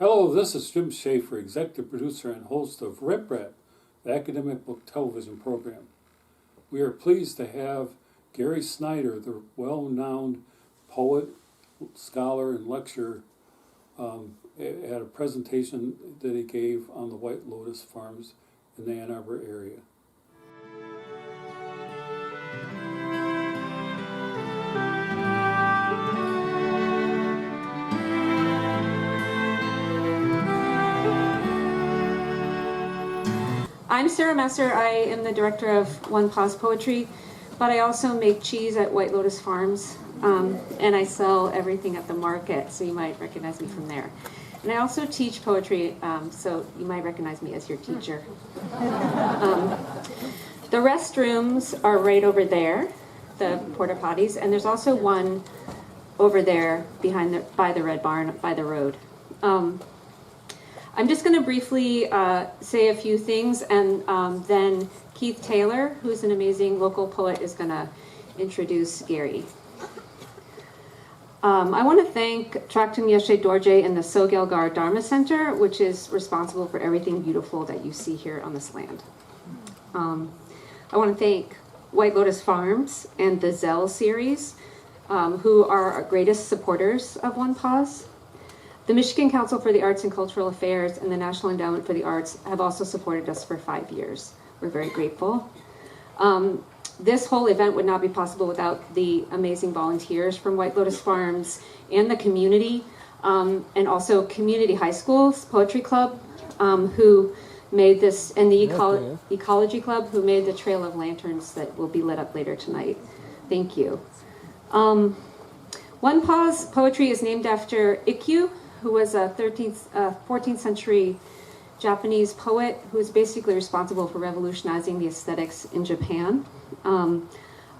Hello, this is Jim Schaefer, executive producer and host of Rip Rap, the academic book television program. We are pleased to have Gary Snyder, the well-known poet, scholar, and lecturer, at a presentation that he gave on the White Lotus Farms in the Ann Arbor area. I'm Sarah Messer. I am the director of One Pause Poetry, but I also make cheese at White Lotus Farms, and I sell everything at the market, so you might recognize me from there. And I also teach poetry, so you might recognize me as your teacher. The restrooms are right over there, the porta potties, and there's also one over there by the Red Barn, by the road. I'm just going to briefly say a few things, and then Keith Taylor, who's an amazing local poet, is going to introduce Gary. I want to thank Traktum Yeshe Dorje and the Sogelgar Dharma Center, which is responsible for everything beautiful that you see here on this land. I want to thank White Lotus Farms and the Zell series, who are our greatest supporters of One Pause. The Michigan Council for the Arts and Cultural Affairs and the National Endowment for the Arts have also supported us for 5 years. We're very grateful. This whole event would not be possible without the amazing volunteers from White Lotus Farms and the community, and also Community High School's Poetry Club, who made this, and the Ecology Club, who made the Trail of Lanterns that will be lit up later tonight. Thank you. One Pause Poetry is named after Ikkyu, who was a 14th century Japanese poet who is basically responsible for revolutionizing the aesthetics in Japan.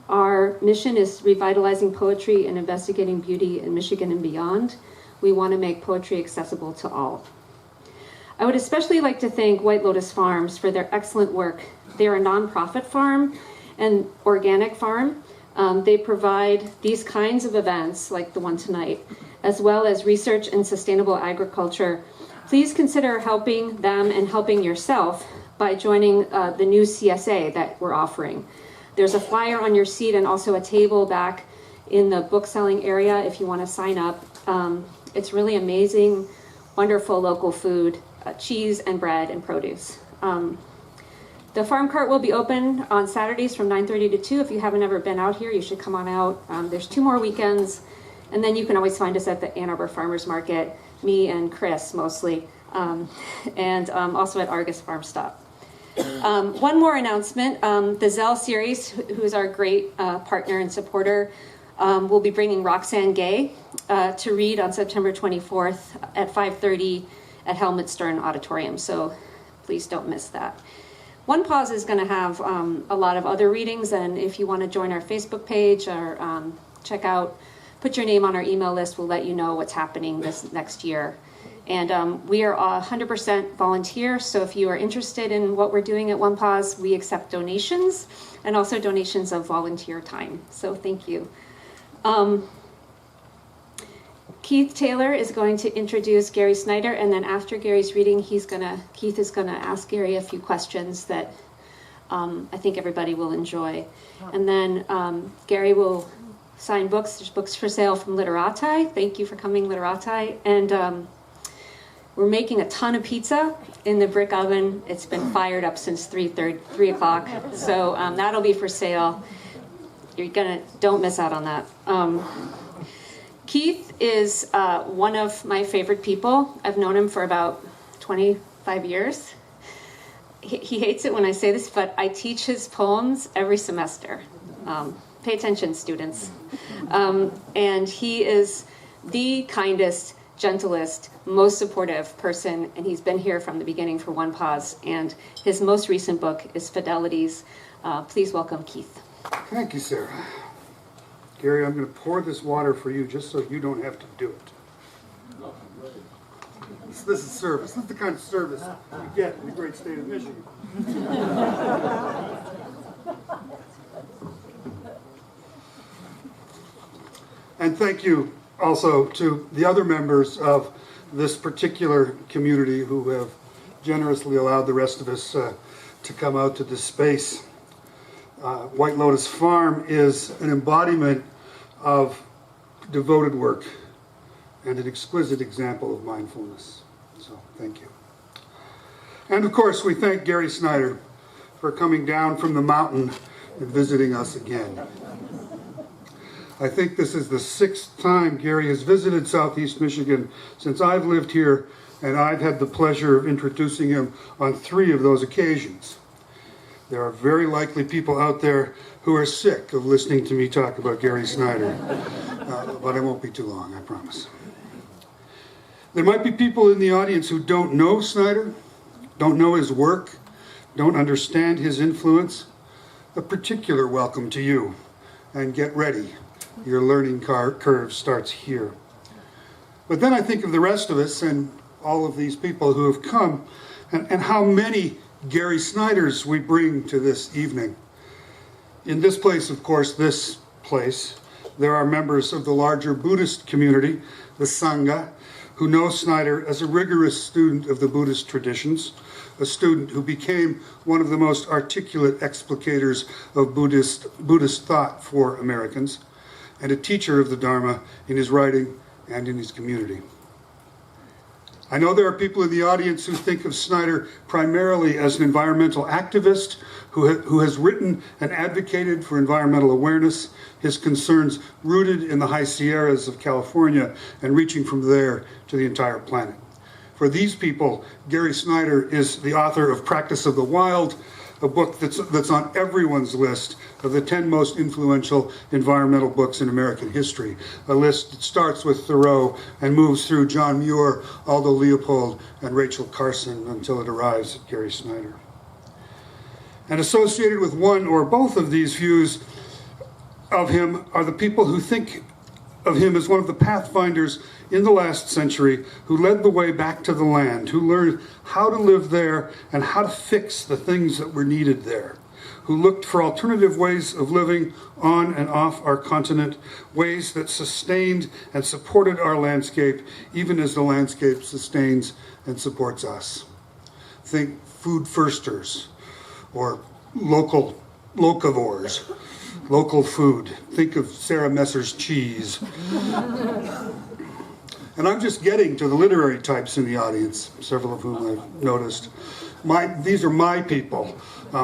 Our mission is revitalizing poetry and investigating beauty in Michigan and beyond. We want to make poetry accessible to all. I would especially like to thank White Lotus Farms for their excellent work. They are a nonprofit farm and organic farm. They provide these kinds of events like the one tonight, as well as research in sustainable agriculture. Please consider helping them and helping yourself by joining the new CSA that we're offering. There's a flyer on your seat and also a table back in the book selling area if you want to sign up. It's really amazing, wonderful local food, cheese and bread and produce. The farm cart will be open on Saturdays from 9:30 to 2. If you haven't ever been out here, you should come on out. There's 2 more weekends. And then you can always find us at the Ann Arbor Farmers Market, me and Chris mostly, and also at Argus Farm Stop. One more announcement. The Zell series, who is our great partner and supporter, will be bringing Roxane Gay to read on September 24th at 5:30 at Helmut Stern Auditorium. So please don't miss that. One Pause is going to have a lot of other readings, and if you want to join our Facebook page or put your name on our email list, we'll let you know what's happening this next year. And we are 100% volunteer, so if you are interested in what we're doing at One Pause, we accept donations and also donations of volunteer time. So thank you. Keith Taylor is going to introduce Gary Snyder, and then after Gary's reading, Keith is gonna ask Gary a few questions that I think everybody will enjoy. And then Gary will sign books. There's books for sale from Literati. Thank you for coming, Literati. And we're making a ton of pizza in the brick oven. It's been fired up since 3 o'clock. So that'll be for sale. Don't miss out on that. Keith is one of my favorite people. I've known him for about 25 years. He hates it when I say this, but I teach his poems every semester. Pay attention, students. And he is the kindest, gentlest, most supportive person, and he's been here from the beginning for One Pause. And his most recent book is Fidelities. Please welcome Keith. Thank you, Sarah. Gary, I'm going to pour this water for you just so you don't have to do it. This is service. This is the kind of service you get in the great state of Michigan. And thank you also to the other members of this particular community who have generously allowed the rest of us to come out to this space. White Lotus Farm is an embodiment of devoted work and an exquisite example of mindfulness. So, thank you. And of course, we thank Gary Snyder for coming down from the mountain and visiting us again. I think this is the 6th time Gary has visited Southeast Michigan since I've lived here, and I've had the pleasure of introducing him on 3 of those occasions. There are very likely people out there who are sick of listening to me talk about Gary Snyder, but I won't be too long, I promise. There might be people in the audience who don't know Snyder, don't know his work, don't understand his influence. A particular welcome to you, and get ready. Your learning curve starts here. But then I think of the rest of us and all of these people who have come, and how many Gary Snyders we bring to this evening. In this place, of course, there are members of the larger Buddhist community, the Sangha, who know Snyder as a rigorous student of the Buddhist traditions, a student who became one of the most articulate explicators of Buddhist thought for Americans, and a teacher of the Dharma in his writing and in his community. I know there are people in the audience who think of Snyder primarily as an environmental activist who has written and advocated for environmental awareness, his concerns rooted in the high Sierras of California and reaching from there to the entire planet. For these people, Gary Snyder is the author of Practice of the Wild, a book that's on everyone's list of the 10 most influential environmental books in American history. A list that starts with Thoreau and moves through John Muir, Aldo Leopold, and Rachel Carson until it arrives at Gary Snyder. And associated with one or both of these views of him are the people who think of him as one of the pathfinders in the last century who led the way back to the land, who learned how to live there and how to fix the things that were needed there, who looked for alternative ways of living on and off our continent, ways that sustained and supported our landscape, even as the landscape sustains and supports us. Think food firsters or local locavores. Local food. Think of Sarah Messer's cheese. And I'm just getting to the literary types in the audience, several of whom I've noticed. These are my people.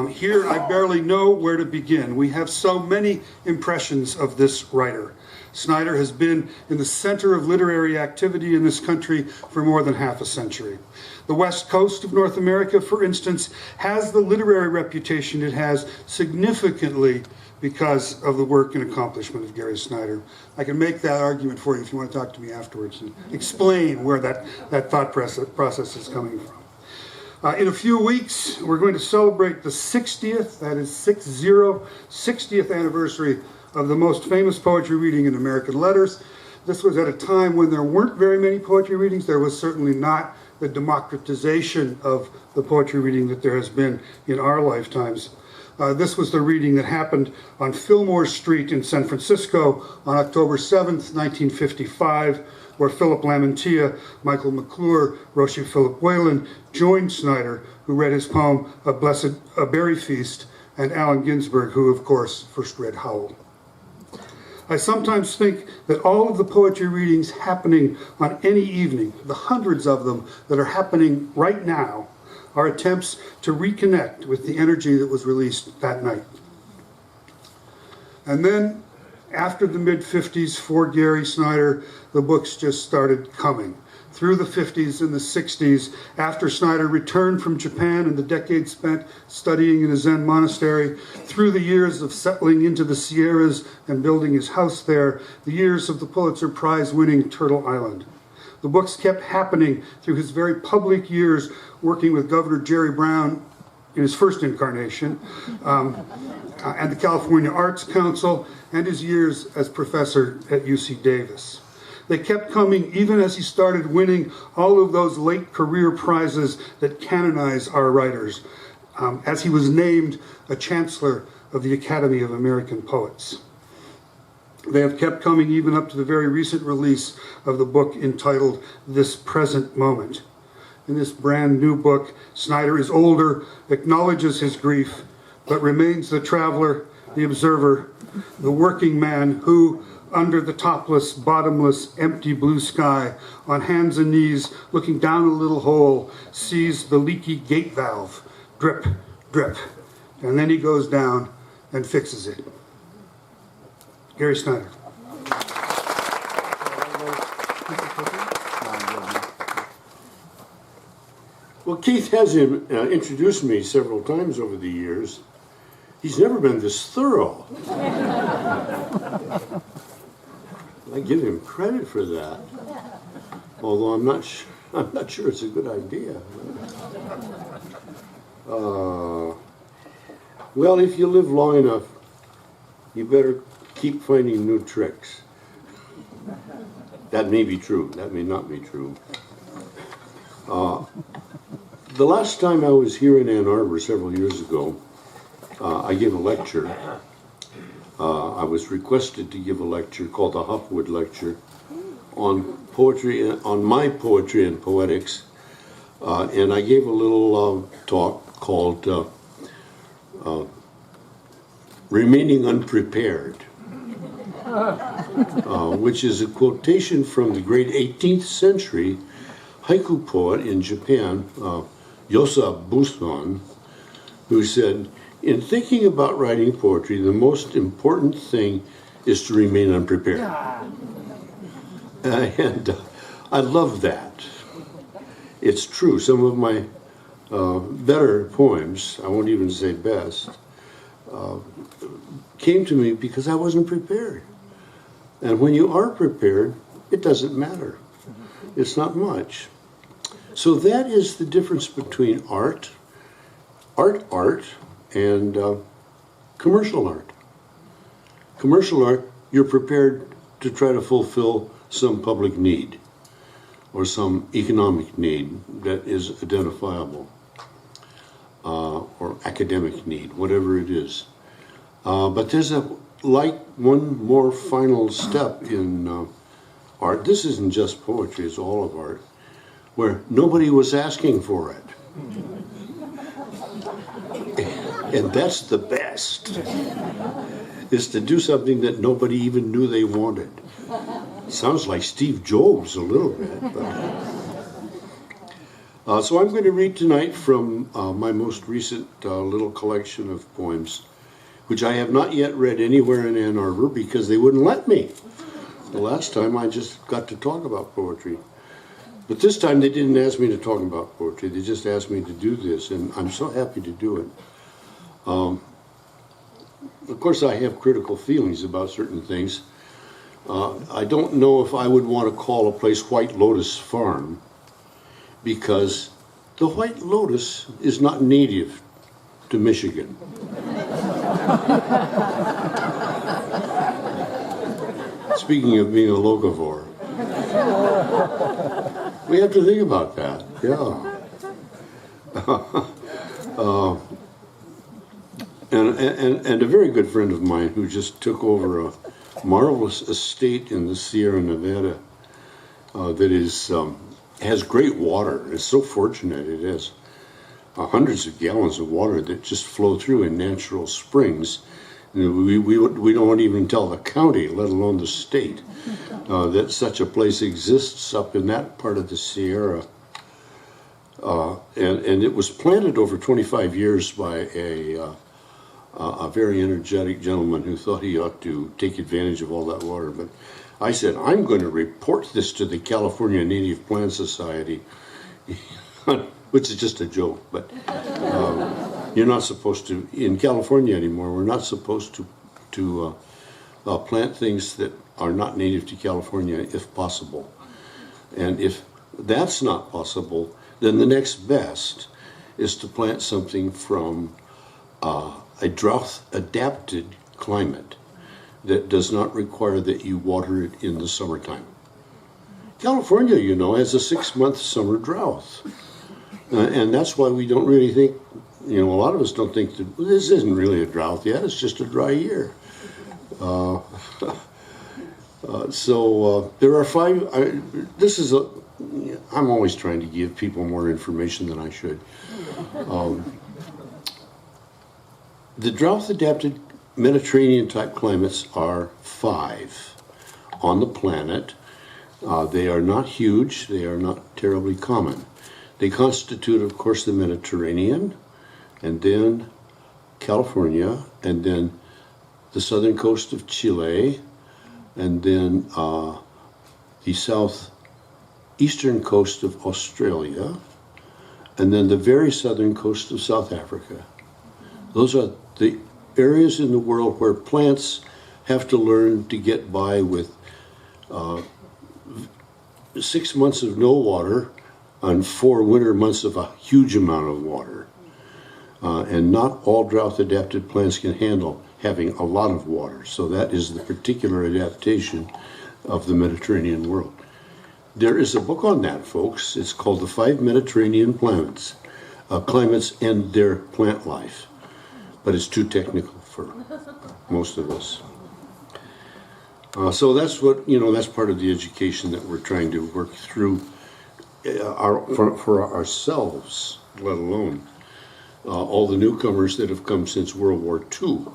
Here I barely know where to begin. We have so many impressions of this writer. Snyder has been in the center of literary activity in this country for more than half a century. The West Coast of North America, for instance, has the literary reputation it has significantly because of the work and accomplishment of Gary Snyder. I can make that argument for you if you want to talk to me afterwards and explain where that thought process is coming from. In a few weeks, we're going to celebrate the 60th, that is 60th anniversary of the most famous poetry reading in American letters. This was at a time when there weren't very many poetry readings. There was certainly not the democratization of the poetry reading that there has been in our lifetimes. This was the reading that happened on Fillmore Street in San Francisco on October 7th, 1955, where Philip Lamantia, Michael McClure, Roshi Philip Whalen joined Snyder, who read his poem, A Berry Feast, and Allen Ginsberg, who, of course, first read Howl. I sometimes think that all of the poetry readings happening on any evening, the hundreds of them that are happening right now, are attempts to reconnect with the energy that was released that night. And then, after the mid-50s for Gary Snyder, the books just started coming. Through the 50s and the 60s, after Snyder returned from Japan and the decade spent studying in a Zen monastery, through the years of settling into the Sierras and building his house there, the years of the Pulitzer Prize-winning Turtle Island. The books kept happening through his very public years working with Governor Jerry Brown in his first incarnation, and the California Arts Council, and his years as professor at UC Davis. They kept coming even as he started winning all of those late career prizes that canonize our writers, as he was named a chancellor of the Academy of American Poets. They have kept coming even up to the very recent release of the book entitled This Present Moment. In this brand new book, Snyder is older, acknowledges his grief, but remains the traveler, the observer, the working man who, under the topless, bottomless, empty blue sky, on hands and knees, looking down a little hole, sees the leaky gate valve, drip, drip, and then he goes down and fixes it. Gary Snyder. Well, Keith has introduced me several times over the years. He's never been this thorough. I give him credit for that, although I'm not sure it's a good idea. Well, if you live long enough, you better keep finding new tricks. That may be true. That may not be true. The last time I was here in Ann Arbor several years ago, I gave a lecture. I was requested to give a lecture called the Hopwood Lecture on poetry, on my poetry and poetics, and I gave a little talk called Remaining Unprepared, which is a quotation from the great 18th century haiku poet in Japan, Yosa Buson, who said, "In thinking about writing poetry, the most important thing is to remain unprepared." And I love that. It's true. Some of my better poems, I won't even say best, came to me because I wasn't prepared. And when you are prepared, it doesn't matter. It's not much. So that is the difference between art, and commercial art. Commercial art, you're prepared to try to fulfill some public need or some economic need that is identifiable, or academic need, whatever it is. But there's one more final step in art. This isn't just poetry, it's all of art, where nobody was asking for it. And that's the best, is to do something that nobody even knew they wanted. Sounds like Steve Jobs a little bit. But. So I'm going to read tonight from my most recent little collection of poems, which I have not yet read anywhere in Ann Arbor because they wouldn't let me. The last time I just got to talk about poetry. But this time they didn't ask me to talk about poetry, they just asked me to do this, and I'm so happy to do it. Of course, I have critical feelings about certain things. I don't know if I would want to call a place White Lotus Farm, because the White Lotus is not native to Michigan. Speaking of being a locavore, we have to think about that, yeah. And a very good friend of mine who just took over a marvelous estate in the Sierra Nevada that is has great water. It's so fortunate. It has hundreds of gallons of water that just flow through in natural springs. We don't even tell the county, let alone the state, that such a place exists up in that part of the Sierra. And it was planted over 25 years by a very energetic gentleman who thought he ought to take advantage of all that water. But I said, I'm going to report this to the California Native Plant Society, which is just a joke, but you're not supposed to, in California anymore, we're not supposed to plant things that are not native to California if possible. And if that's not possible, then the next best is to plant something from a drought-adapted climate that does not require that you water it in the summertime. California, you know, has a 6-month summer drought. And that's why we don't really think, you know, a lot of us don't think that, well, this isn't really a drought yet, it's just a dry year. There are five. I'm always trying to give people more information than I should. The drought-adapted Mediterranean-type climates are 5 on the planet. They are not huge. They are not terribly common. They constitute, of course, the Mediterranean, and then California, and then the southern coast of Chile, and then the southeastern coast of Australia, and then the very southern coast of South Africa. Those are the areas in the world where plants have to learn to get by with 6 months of no water and 4 winter months of a huge amount of water. And not all drought-adapted plants can handle having a lot of water. So that is the particular adaptation of the Mediterranean world. There is a book on that, folks. It's called The 5 Mediterranean Climates and Their Plant Life. But it's too technical for most of us. So that's that's part of the education that we're trying to work through for ourselves, let alone all the newcomers that have come since World War II,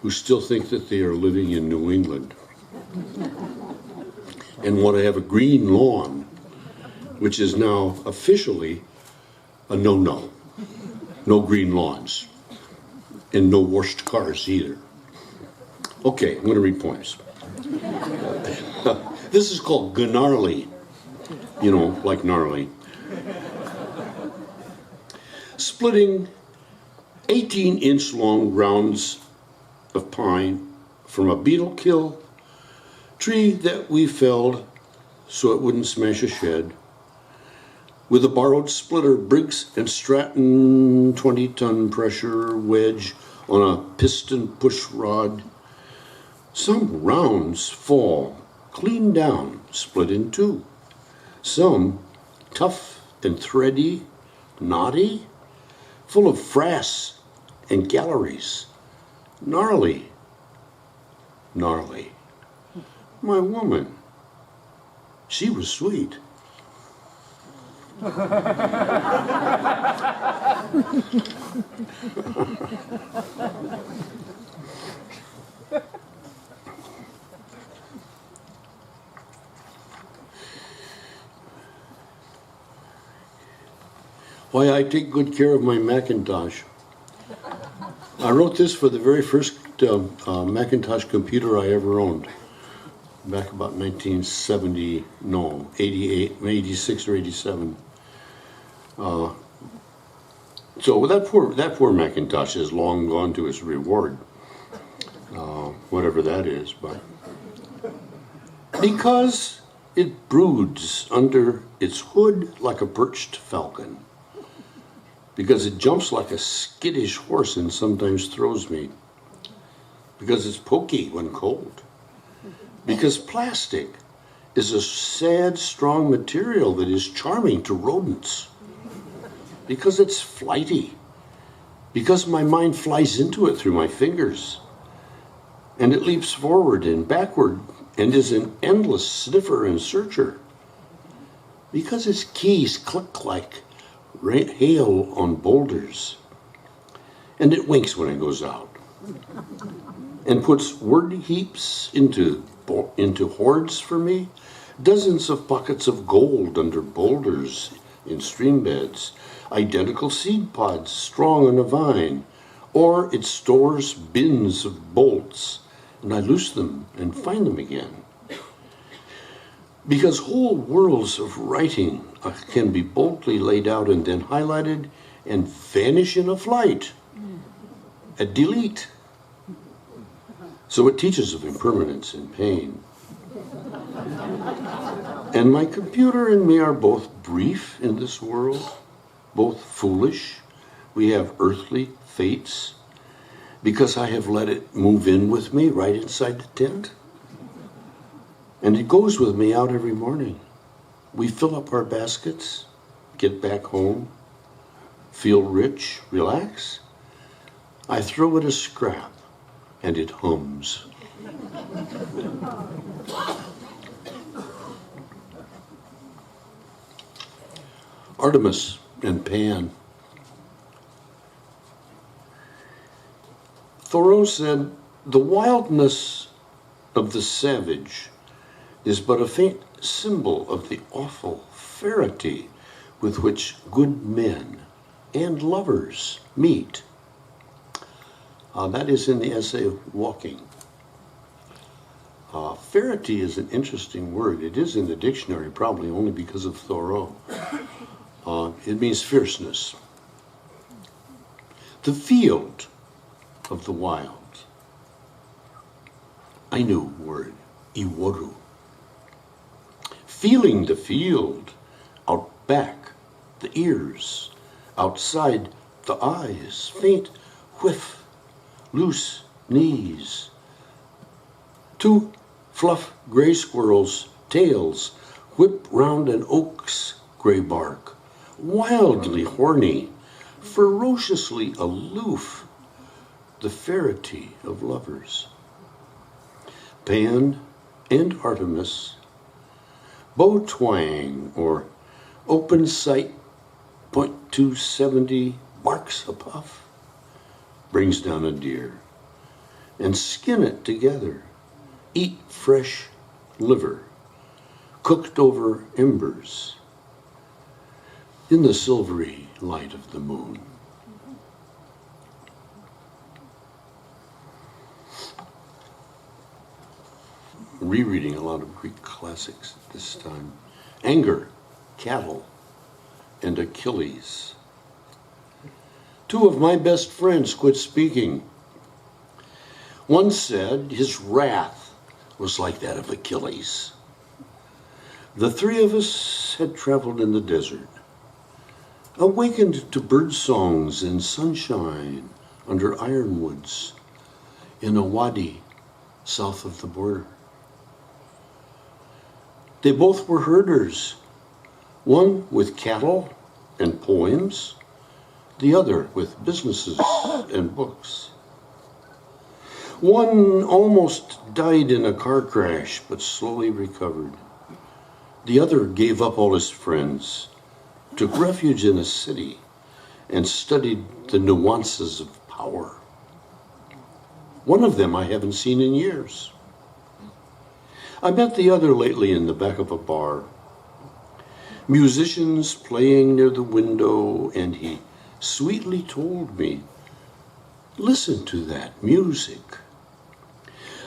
who still think that they are living in New England and want to have a green lawn, which is now officially a no-no. No green lawns. And no washed cars either. Okay, I'm going to read poems. This is called Gnarly. Like gnarly. Splitting 18-inch long rounds of pine from a beetle kill tree that we felled so it wouldn't smash a shed, with a borrowed splitter, Briggs and Stratton 20-ton pressure wedge on a piston push rod. Some rounds fall clean down, split in 2. Some tough and thready, knotty, full of frass and galleries. Gnarly. My woman, she was sweet. Why I take good care of my Macintosh. I wrote this for the very first Macintosh computer I ever owned, back about 86 or 87. So that poor Macintosh is long gone to its reward, whatever that is. But because it broods under its hood like a perched falcon, because it jumps like a skittish horse and sometimes throws me, because it's pokey when cold, because plastic is a sad, strong material that is charming to rodents, because it's flighty, because my mind flies into it through my fingers, and it leaps forward and backward and is an endless sniffer and searcher, because its keys click like hail on boulders, and it winks when it goes out, and puts word heaps into hoards for me, dozens of pockets of gold under boulders in stream beds, identical seed pods strong on a vine, or it stores bins of bolts, and I loose them and find them again. Because whole worlds of writing can be boldly laid out and then highlighted and vanish in a flight, a delete. So it teaches of impermanence and pain. And my computer and me are both brief in this world, both foolish. We have earthly fates, because I have let it move in with me right inside the tent. And it goes with me out every morning. We fill up our baskets, get back home, feel rich, relax. I throw it a scrap, and it hums. Artemis and Pan. Thoreau said, "The wildness of the savage is but a faint symbol of the awful ferity with which good men and lovers meet." That is in the essay Walking. Ferity is an interesting word. It is in the dictionary, probably only because of Thoreau. It means fierceness. The field of the wild. Ainu word, iworu. Feeling the field, out back, the ears, outside the eyes, faint whiff, loose knees. Two fluff gray squirrels' tails whip round an oak's gray bark, wildly horny, ferociously aloof, the ferity of lovers. Pan and Artemis, bow twang or open sight, .270, barks a puff, brings down a deer, and skin it together, eat fresh liver, cooked over embers, in the silvery light of the moon. Rereading a lot of Greek classics this time. Anger, cattle, and Achilles. Two of my best friends quit speaking. One said his wrath was like that of Achilles. The three of us had traveled in the desert, awakened to bird songs and sunshine under ironwoods in a wadi south of the border. They both were herders, one with cattle and poems, the other with businesses and books. One almost died in a car crash, but slowly recovered. The other gave up all his friends, took refuge in a city, and studied the nuances of power. One of them I haven't seen in years. I met the other lately in the back of a bar. Musicians playing near the window, and he sweetly told me, "Listen to that music.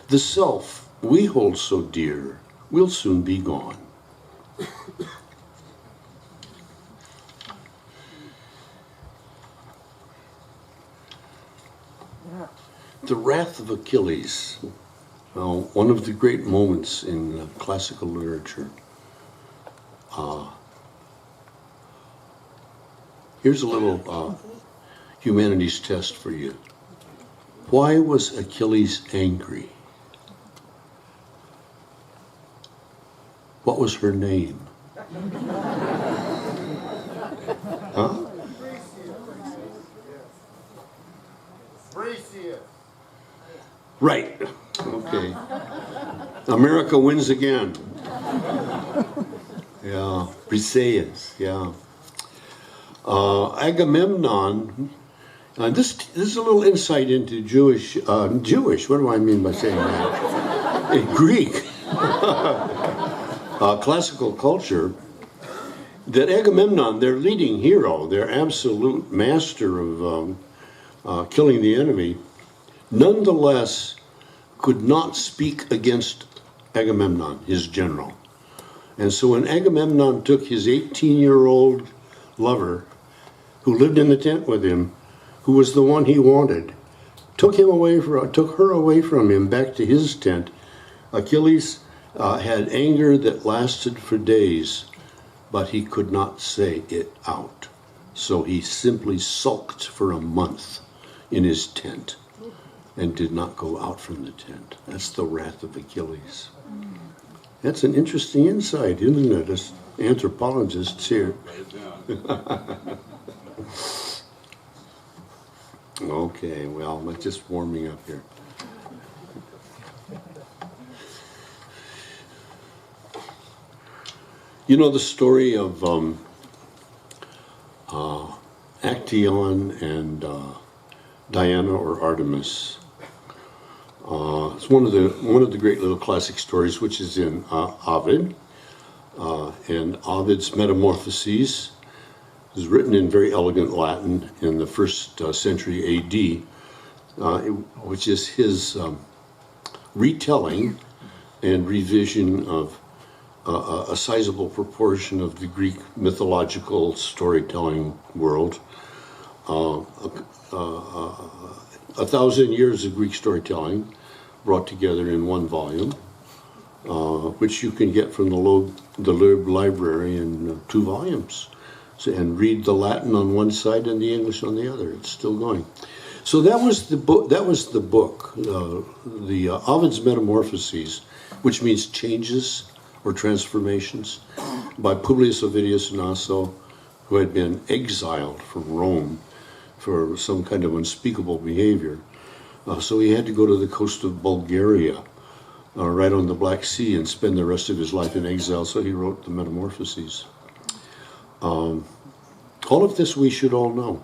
The self we hold so dear will soon be gone." The Wrath of Achilles, one of the great moments in classical literature. Here's a little humanities test for you. Why was Achilles angry? What was her name? Huh? Right. Okay. America wins again. Yeah. Briseis. Yeah. Agamemnon. This is a little insight into Jewish. What do I mean by saying that? In Greek classical culture. That Agamemnon, their leading hero, their absolute master of killing the enemy, nonetheless could not speak against Agamemnon, his general. And so when Agamemnon took his 18-year-old lover, who lived in the tent with him, who was the one he wanted, took her away from him back to his tent, Achilles had anger that lasted for days, but he could not say it out. So he simply sulked for a month in his tent and did not go out from the tent. That's the wrath of Achilles. That's an interesting insight, isn't it, as anthropologists here? Okay, well, I'm just warming up here. You know the story of Actaeon and Diana or Artemis. It's one of the great little classic stories, which is in Ovid, and Ovid's Metamorphoses is written in very elegant Latin in the first century A.D., which is his retelling and revision of a sizable proportion of the Greek mythological storytelling world. 1,000 years of Greek storytelling brought together in one volume, which you can get from the Loeb Library in 2 volumes. And read the Latin on one side and the English on the other. It's still going. So that was the book. The Ovid's Metamorphoses, which means changes or transformations, by Publius Ovidius Naso, who had been exiled from Rome for some kind of unspeakable behavior. So he had to go to the coast of Bulgaria, right on the Black Sea, and spend the rest of his life in exile. So he wrote the Metamorphoses. All of this we should all know,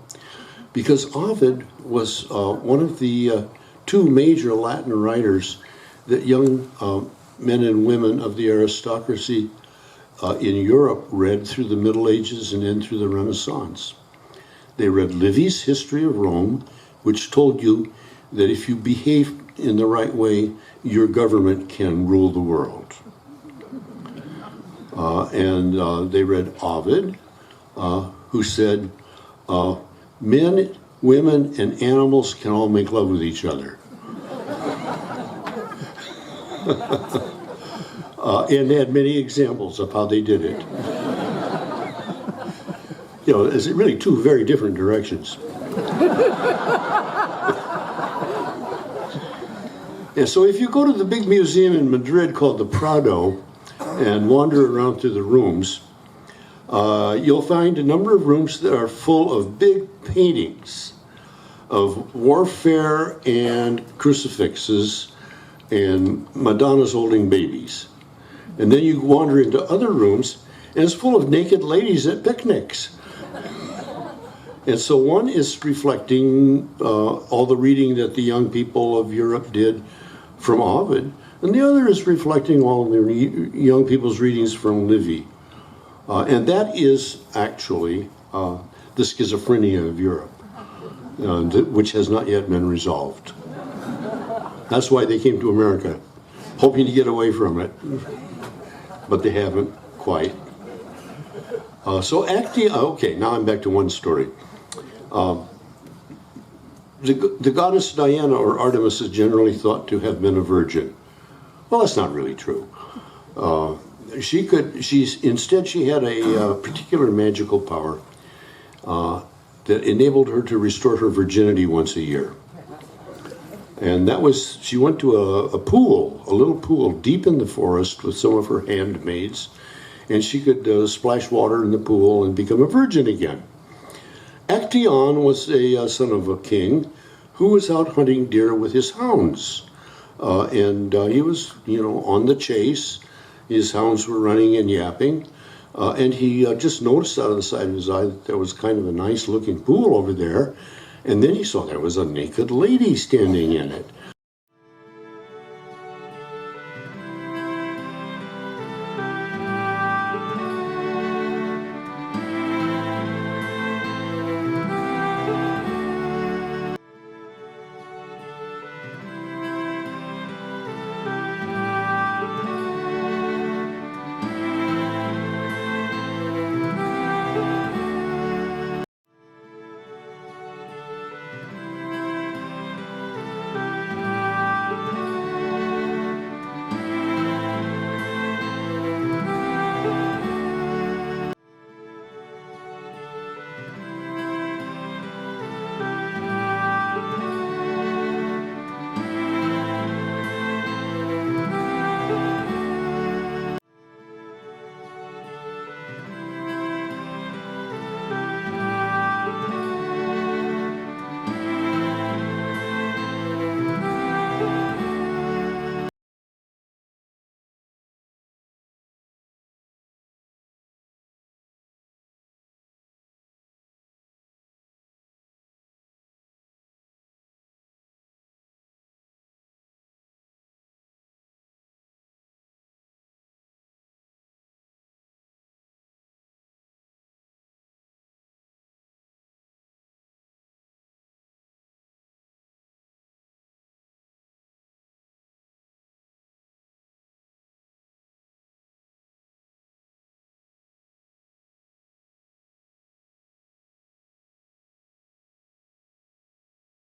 because Ovid was one of the 2 major Latin writers that young men and women of the aristocracy in Europe read through the Middle Ages and then through the Renaissance. They read Livy's History of Rome, which told you that if you behave in the right way, your government can rule the world. And they read Ovid, who said, men, women, and animals can all make love with each other. And had many examples of how they did it. It's really 2 very different directions. And so if you go to the big museum in Madrid called the Prado and wander around through the rooms, you'll find a number of rooms that are full of big paintings of warfare and crucifixes and Madonnas holding babies. And then you wander into other rooms, and it's full of naked ladies at picnics. And so one is reflecting all the reading that the young people of Europe did from Ovid, and the other is reflecting all the young people's readings from Livy. And that is actually the schizophrenia of Europe, which has not yet been resolved. That's why they came to America, hoping to get away from it, but they haven't quite. Okay, now I'm back to one story. The goddess Diana or Artemis is generally thought to have been a virgin. Well, that's not really true. Instead she had a particular magical power that enabled her to restore her virginity once a year. And that was, she went to a pool, a little pool deep in the forest with some of her handmaids, and she could splash water in the pool and become a virgin again. Actaeon was a son of a king who was out hunting deer with his hounds. And he was, on the chase. His hounds were running and yapping. And he just noticed out of the side of his eye that there was kind of a nice looking pool over there. And then he saw there was a naked lady standing in it.